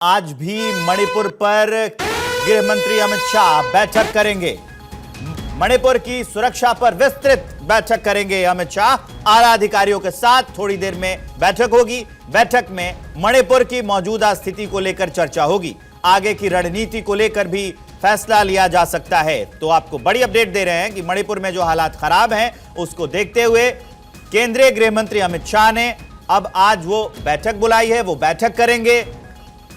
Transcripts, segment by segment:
आज भी मणिपुर पर गृह मंत्री अमित शाह बैठक करेंगे। मणिपुर की सुरक्षा पर विस्तृत बैठक करेंगे अमित शाह। आला अधिकारियों के साथ थोड़ी देर में बैठक होगी। बैठक में मणिपुर की मौजूदा स्थिति को लेकर चर्चा होगी। आगे की रणनीति को लेकर भी फैसला लिया जा सकता है। तो आपको बड़ी अपडेट दे रहे हैं कि मणिपुर में जो हालात खराब हैं उसको देखते हुए केंद्रीय गृह मंत्री अमित शाह ने अब आज वो बैठक बुलाई है, वो बैठक करेंगे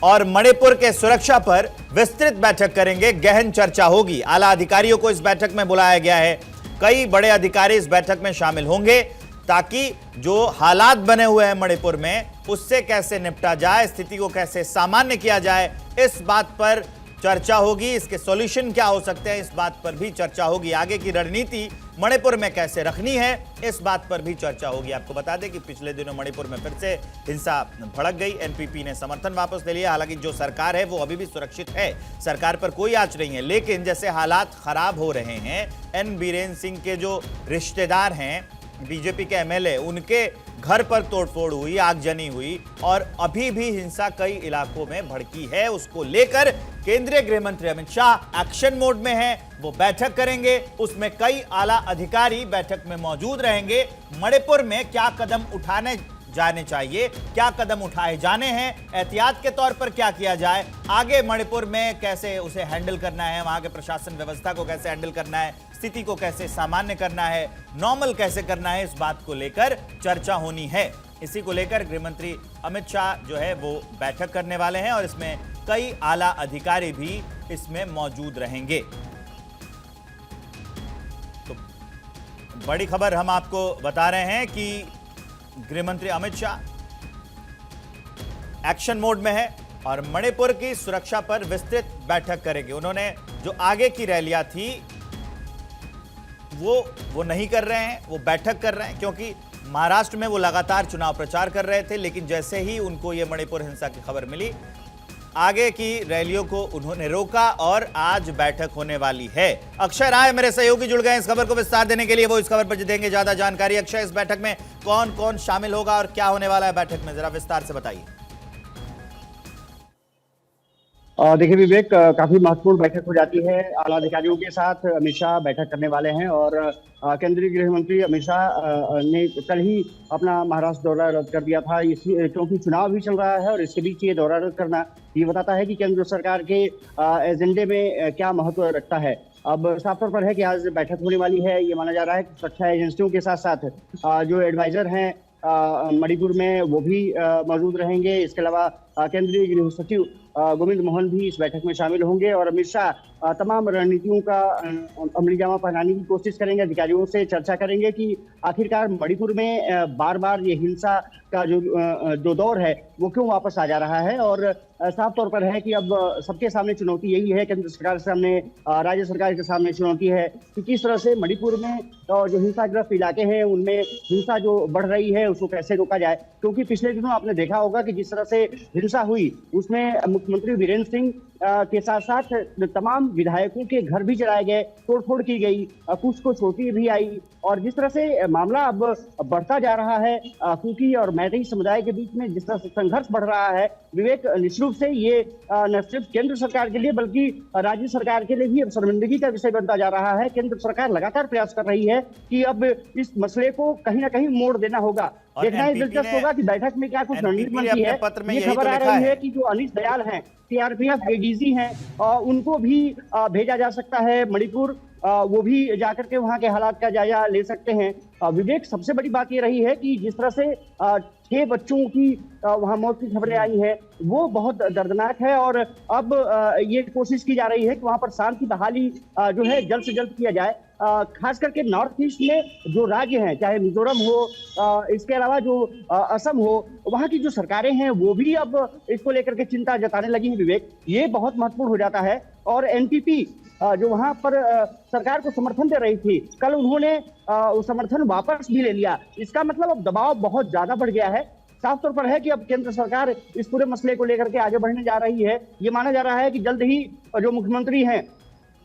और मणिपुर के सुरक्षा पर विस्तृत बैठक करेंगे। गहन चर्चा होगी। आला अधिकारियों को इस बैठक में बुलाया गया है। कई बड़े अधिकारी इस बैठक में शामिल होंगे ताकि जो हालात बने हुए हैं मणिपुर में उससे कैसे निपटा जाए, स्थिति को कैसे सामान्य किया जाए, इस बात पर चर्चा होगी। इसके सॉल्यूशन क्या हो सकते हैं, इस बात पर भी चर्चा होगी। आगे की रणनीति मणिपुर में कैसे रखनी है, इस बात पर भी चर्चा होगी। आपको बता दें कि पिछले दिनों मणिपुर में फिर से हिंसा भड़क गई। एनपीपी ने समर्थन वापस ले लिया। हालांकि जो सरकार है वो अभी भी सुरक्षित है, सरकार पर कोई आंच नहीं है। लेकिन जैसे हालात खराब हो रहे हैं, एन बीरेन सिंह के जो रिश्तेदार हैं, बीजेपी के एमएलए, उनके घर पर तोड़फोड़ हुई, आगजनी हुई और अभी भी हिंसा कई इलाकों में भड़की है। उसको लेकर केंद्रीय गृह मंत्री अमित शाह एक्शन मोड में हैं। वो बैठक करेंगे, उसमें कई आला अधिकारी बैठक में मौजूद रहेंगे। मणिपुर में क्या कदम उठाने जाने चाहिए, क्या कदम उठाए जाने हैं, एहतियात के तौर पर क्या किया जाए, आगे मणिपुर में कैसे उसे हैंडल करना है, वहां के प्रशासन व्यवस्था को कैसे हैंडल करना है, स्थिति को कैसे सामान्य करना है, नॉर्मल कैसे करना है, इस बात को लेकर चर्चा होनी है। इसी को लेकर गृह मंत्री अमित शाह जो है वो बैठक करने वाले हैं और इसमें कई आला अधिकारी भी इसमें मौजूद रहेंगे। तो बड़ी खबर हम आपको बता रहे हैं कि गृह मंत्री अमित शाह एक्शन मोड में है और मणिपुर की सुरक्षा पर विस्तृत बैठक करेंगे। उन्होंने जो आगे की रैलियां थी वो नहीं कर रहे हैं, वो बैठक कर रहे हैं, क्योंकि महाराष्ट्र में वो लगातार चुनाव प्रचार कर रहे थे। लेकिन जैसे ही उनको ये मणिपुर हिंसा की खबर मिली, आगे की रैलियों को उन्होंने रोका और आज बैठक होने वाली है। अक्षय राय मेरे सहयोगी जुड़ गए इस खबर को विस्तार देने के लिए। वो इस खबर पर देंगे ज्यादा जानकारी। अक्षय, इस बैठक में कौन कौन शामिल होगा और क्या होने वाला है बैठक में, जरा विस्तार से बताइए। देखिए विवेक, काफी महत्वपूर्ण बैठक हो जाती है। आला अधिकारियों के साथ अमित शाह बैठक करने वाले हैं और केंद्रीय गृह मंत्री अमित शाह ने कल ही अपना महाराष्ट्र दौरा रद्द कर दिया था, क्योंकि चुनाव भी चल रहा है और इसके बीच ये दौरा रद्द करना ये बताता है कि केंद्र सरकार के एजेंडे में क्या महत्व रखता है। अब साफ तौर पर है कि आज बैठक होने वाली है। ये माना जा रहा है कि सुरक्षा एजेंसियों के साथ साथ जो एडवाइजर हैं मणिपुर में वो भी मौजूद रहेंगे। इसके अलावा केंद्रीय गृह सचिव गोविंद मोहन भी इस बैठक में शामिल होंगे और अमित शाह तमाम रणनीतियों का अमली जामा पहनाने की कोशिश करेंगे। अधिकारियों से चर्चा करेंगे कि आखिरकार मणिपुर में बार बार ये हिंसा का जो दौर है वो क्यों वापस आ जा रहा है। और साफ तौर पर है कि अब सबके सामने चुनौती यही है, केंद्र सरकार के सामने, राज्य सरकार के सामने चुनौती है कि किस तरह से मणिपुर में जो हिंसाग्रस्त इलाके हैं उनमें हिंसा जो बढ़ रही है उसको कैसे रोका जाए। क्योंकि पिछले दिनों आपने देखा होगा कि जिस तरह से हिंसा हुई उसमें मुख्यमंत्री वीरेंद्र सिंह के साथ साथ तमाम विधायकों के घर भी जलाए गए, तोड़फोड़ की गई, कुछ को चोटी भी आई। और जिस तरह से मामला अब बढ़ता जा रहा है, कुकी और मैतेई समुदाय के बीच में जिस तरह से संघर्ष बढ़ रहा है, विवेक, निश्चित रूप से ये न सिर्फ केंद्र सरकार के लिए बल्कि राज्य सरकार के लिए भी अब शर्मिंदगी का विषय बनता जा रहा है। केंद्र सरकार लगातार प्रयास कर रही है कि अब इस मसले को कहीं ना कहीं मोड़ देना होगा। देखना ही दिलचस्प होगा कि बैठक में क्या कुछ रणनीति बनती है। ये खबर आ रही है कि जो अनिश दयाल हैं, सीआरपीएफ एडीजी हैं, उनको भी भेजा जा सकता है मणिपुर। वो भी जाकर के वहां के हालात का जायजा ले सकते हैं। विवेक, सबसे बड़ी बात ये रही है कि जिस तरह से 6 बच्चों की वहां मौत की खबरें आई हैं वो बहुत दर्दनाक है और अब ये कोशिश की जा रही है कि वहां पर शांति बहाली जो है जल्द से जल्द किया जाए। खास करके नॉर्थ ईस्ट में जो राज्य हैं, चाहे मिजोरम हो, इसके अलावा जो असम हो, वहां की जो सरकारें हैं वो भी अब इसको लेकर के चिंता जताने लगी है। विवेक, ये बहुत महत्वपूर्ण हो जाता है। और एनपीपी जो वहां पर सरकार को समर्थन दे रही थी, कल उन्होंने समर्थन वापस भी ले लिया। इसका मतलब अब दबाव बहुत ज्यादा बढ़ गया है। साफ तौर पर है कि अब केंद्र सरकार इस पूरे मसले को लेकर के आगे बढ़ने जा रही है। ये माना जा रहा है कि जल्द ही जो मुख्यमंत्री हैं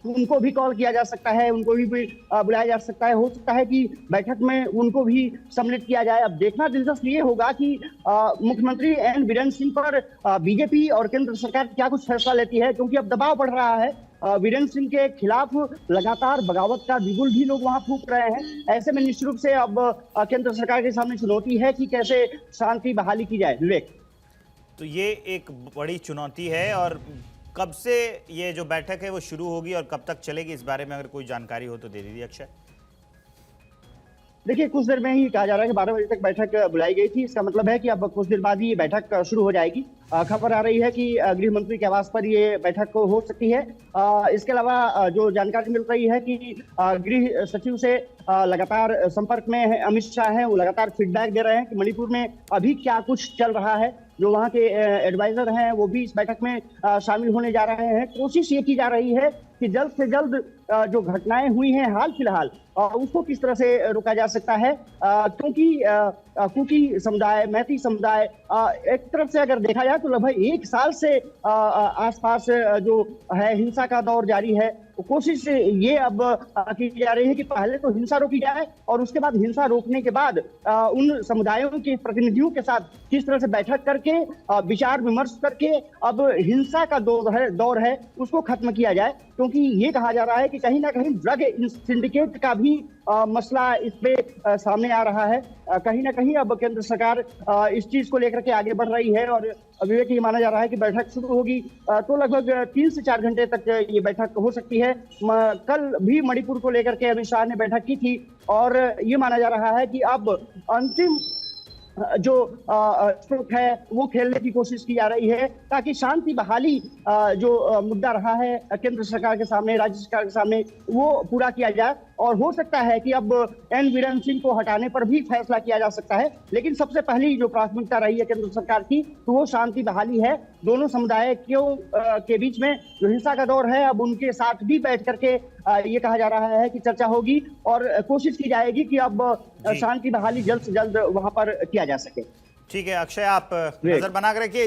उनको भी कॉल किया जा सकता है, उनको भी बुलाया जा सकता है। हो सकता है कि बैठक में उनको भी सम्मिलित किया जाए। अब देखना दिलचस्प ये होगा कि मुख्यमंत्री एन बीरेंद्र सिंह पर बीजेपी और केंद्र सरकार क्या कुछ फैसला लेती है, क्योंकि अब दबाव बढ़ रहा है। वीरेंद्र सिंह के खिलाफ लगातार बगावत का बिगुल भी लोग वहां फूंक रहे हैं। ऐसे में निश्चित रूप से अब केंद्र सरकार के सामने चुनौती है कि कैसे शांति बहाली की जाए। विवेक, तो ये एक बड़ी चुनौती है, और कब से ये जो बैठक है वो शुरू होगी और कब तक चलेगी, इस बारे में अगर कोई जानकारी हो तो दे दीजिए अक्षय। देखिए, कुछ देर में ही कहा जा रहा है कि 12 बजे तक बैठक बुलाई गई थी। इसका मतलब है कि अब कुछ देर बाद ही ये बैठक शुरू हो जाएगी। खबर आ रही है कि गृह मंत्री के आवास पर ये बैठक हो सकती है। इसके अलावा जो जानकारी मिल रही है कि गृह सचिव से लगातार संपर्क में अमित शाह हैं। वो लगातार फीडबैक दे रहे हैं कि मणिपुर में अभी क्या कुछ चल रहा है। जो वहाँ के एडवाइजर हैं वो भी इस बैठक में शामिल होने जा रहे हैं। कोशिश ये की जा रही है कि जल्द से जल्द जो घटनाएं हुई हैं हाल फिलहाल उसको किस तरह से रोका जा सकता है, क्योंकि कुकी समुदाय, मैती समुदाय, एक तरफ से अगर देखा जाए तो लगभग 1 साल से आसपास जो है हिंसा का दौर जारी है। कोशिश ये अब की जा रही है कि पहले तो हिंसा रोकी जाए और उसके बाद हिंसा रोकने के बाद उन समुदायों के प्रतिनिधियों के साथ किस तरह से बैठक करके विचार विमर्श करके अब हिंसा का दौर है उसको खत्म किया जाए। क्योंकि ये कहा जा रहा है कि कहीं ना कहीं ड्रग सिंडिकेट का भी मसला इस पे सामने आ रहा है। कहीं ना कहीं अब केंद्र सरकार इस चीज को लेकर के आगे बढ़ रही है और विवेक ये माना जा रहा है कि बैठक शुरू होगी तो लगभग 3 से 4 घंटे तक ये बैठक हो सकती है। कल भी मणिपुर को लेकर के अमित शाह ने बैठक की थी और ये माना जा रहा है कि अब अंतिम जो स्ट्रोक है वो खेलने की कोशिश की जा रही है ताकि शांति बहाली जो मुद्दा रहा है केंद्र सरकार के सामने, राज्य सरकार के सामने, वो पूरा किया जाए। और हो सकता है कि अब एन बीरेंद्र सिंह को हटाने पर भी फैसला किया जा सकता है। लेकिन सबसे पहली जो प्राथमिकता रही है केंद्र सरकार की तो वो शांति बहाली है। दोनों समुदाय के बीच में जो हिंसा का दौर है अब उनके साथ भी बैठ करके ये कहा जा रहा है कि चर्चा होगी और कोशिश की जाएगी कि अब शांति बहाली जल्द से जल्द वहां पर किया जा सके। ठीक है अक्षय, आप नजर बना कर रखिए।